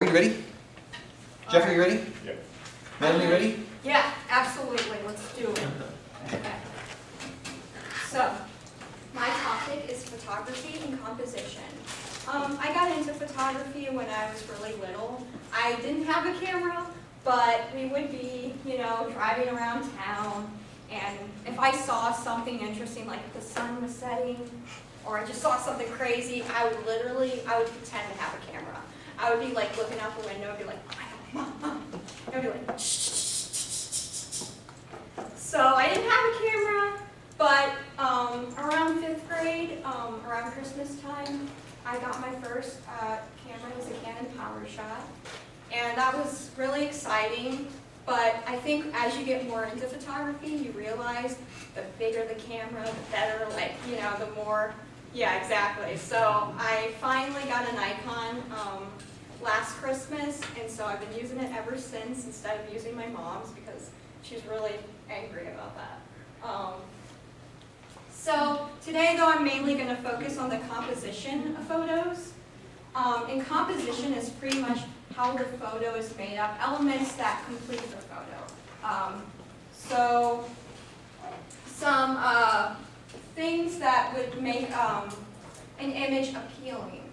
everybody ready? Jeff, are you ready? Yeah. Melanie, ready? Yeah, absolutely. Let's do it. Okay. So, my topic is photography and composition. I got into photography when I was really little. I didn't have a camera, but we would be, driving around town, and if I saw something interesting, like if the sun was setting, or I just saw something crazy, I would pretend to have a camera. I would be like looking out the window and be like, I'd be like, shh. So I didn't have a camera, but around 5th grade, around Christmas time, I got my first camera. It was a Canon PowerShot, and that was really exciting. But I think as you get more into photography, you realize the bigger the camera, the better, the more, yeah, exactly. So I finally got a Nikon last Christmas, and so I've been using it ever since instead of using my mom's because she's really angry about that. So today, though, I'm mainly going to focus on the composition of photos. And composition is pretty much how the photo is made up, elements that complete the photo. So some things that would make an image appealing.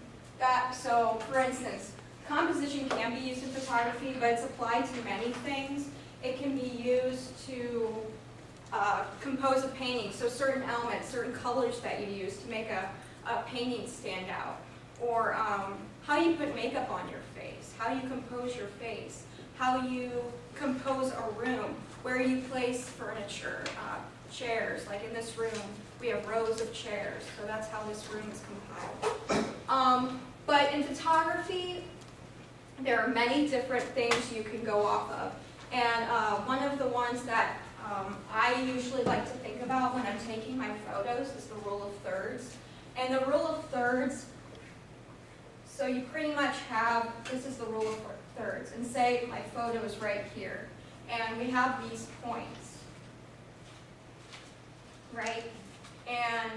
So, for instance, composition can be used in photography, but it's applied to many things. It can be used to compose a painting, so certain elements, certain colors that you use to make a painting stand out. Or how you put makeup on your face, how you compose your face, how you compose a room, where you place furniture, chairs. Like in this room, we have rows of chairs, so that's how this room is compiled. But in photography, there are many different things you can go off of. And one of the ones that I usually like to think about when I'm taking my photos is the rule of thirds. And the rule of thirds, so you pretty much have, this is the rule of thirds, and say my photo is right here, and we have these points, right? And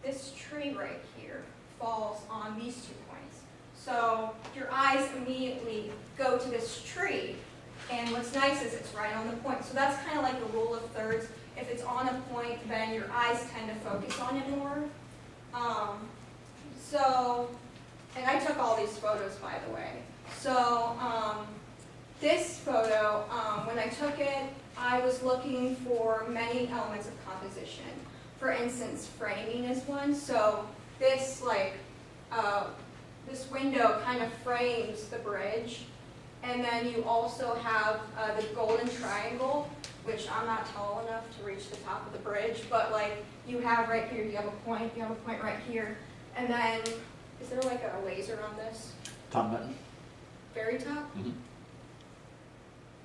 this tree right here falls on these 2 points. So your eyes immediately go to this tree, and what's nice is it's right on the point. So that's kind of like the rule of thirds. If it's on a point, then your eyes tend to focus on it more. And I took all these photos, by the way. So this photo, when I took it, I was looking for many elements of composition. For instance, framing is one. So this, this window kind of frames the bridge. And then you also have the golden triangle, which I'm not tall enough to reach the top of the bridge, but you have right here, you have a point right here, and then, is there like a laser on this? Top button. Very top? Mm-hmm.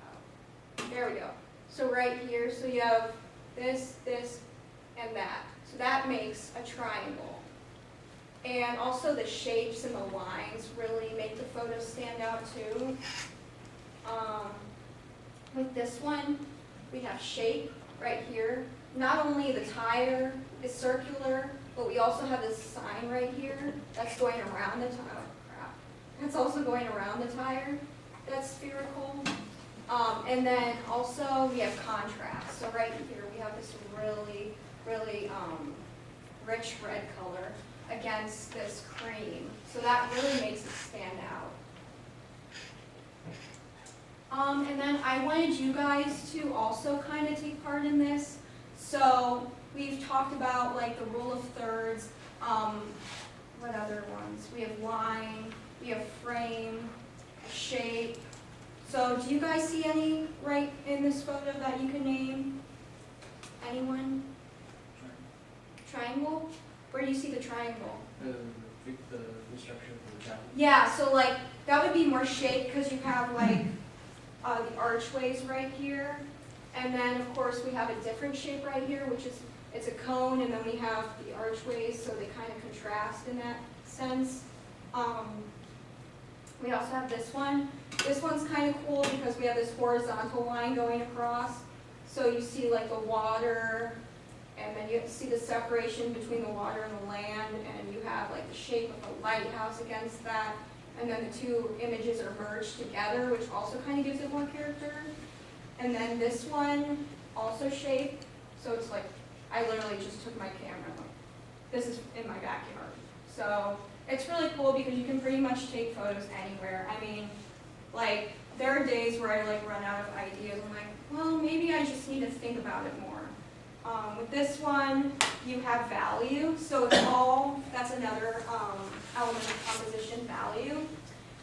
Oh, there we go. So right here, so you have this, and that. So that makes a triangle. And also the shapes and the lines really make the photo stand out too. With this one, we have shape right here. Not only the tire is circular, but we also have this sign right here that's going around the tire. Oh, crap. That's also going around the tire. That's spherical. And then also we have contrast. So right here we have this really, really rich red color against this cream. So that really makes it stand out. And then I wanted you guys to also kind of take part in this. So we've talked about the rule of thirds. What other ones? We have line, we have frame, shape. So do you guys see any right in this photo that you can name? Anyone? Triangle? Where do you see the triangle? The structure of the chapel. Yeah, so that would be more shape because you have the archways right here. And then of course we have a different shape right here, which is, it's a cone, and then we have the archways, so they kind of contrast in that sense. We also have this one. This one's kind of cool because we have this horizontal line going across. So you see the water, and then you see the separation between the water and the land, and you have the shape of a lighthouse against that. and then the two images are merged together, which also kind of gives it more character. And then this one, also shape, so it's like, I literally just took my camera, this is in my backyard. So it's really cool because you can pretty much take photos anywhere. I mean, like, there are days where I like run out of ideas. I'm like, well, maybe I just need to think about it more. With this one, you have value, so it's all, that's another element of composition, value.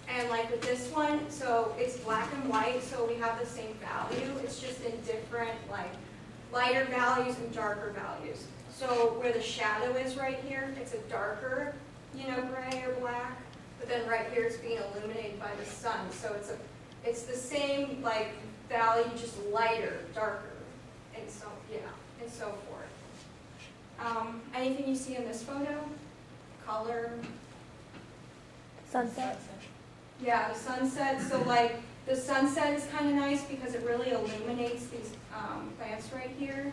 And like with this one, so it's black and white, so we have the same value. It's just in different, like, lighter values and darker values. So where the shadow is right here, it's a darker, you know, gray or black. But then right here it's being illuminated by the sun. So it's the same, like, value, just lighter, darker, and so, yeah, and so forth. Anything you see in this photo? Color? Sunset. Yeah, the sunset. So like the sunset is kind of nice because it really illuminates these plants right here.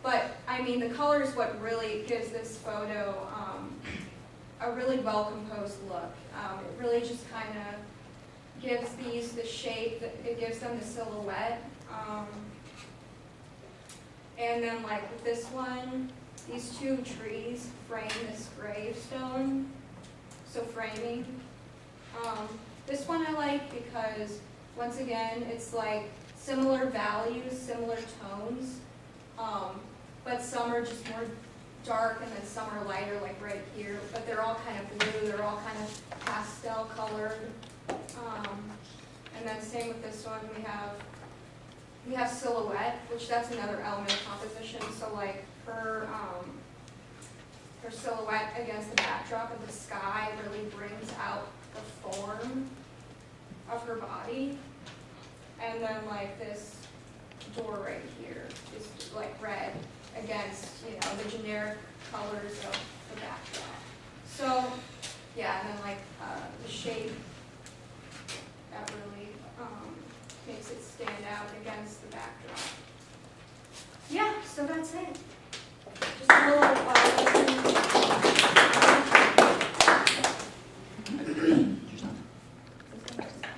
But I mean, the color is what really gives this photo a really well composed look. It really just kind of gives these the shape. It gives them the silhouette. And then like with this one, these two trees frame this gravestone. So framing. This one I like because, once again, it's like similar values, similar tones, but some are just more dark and then some are lighter, like right here, but they're all kind of blue, they're all kind of pastel colored. And then same with this one, we have silhouette, which that's another element of composition, so like her silhouette against the backdrop of the sky really brings out the form of her body. And then like this door right here is like red against, you know, the generic colors of the backdrop. So yeah, and then like the shape that really makes it stand out against the backdrop. Yeah, so that's it.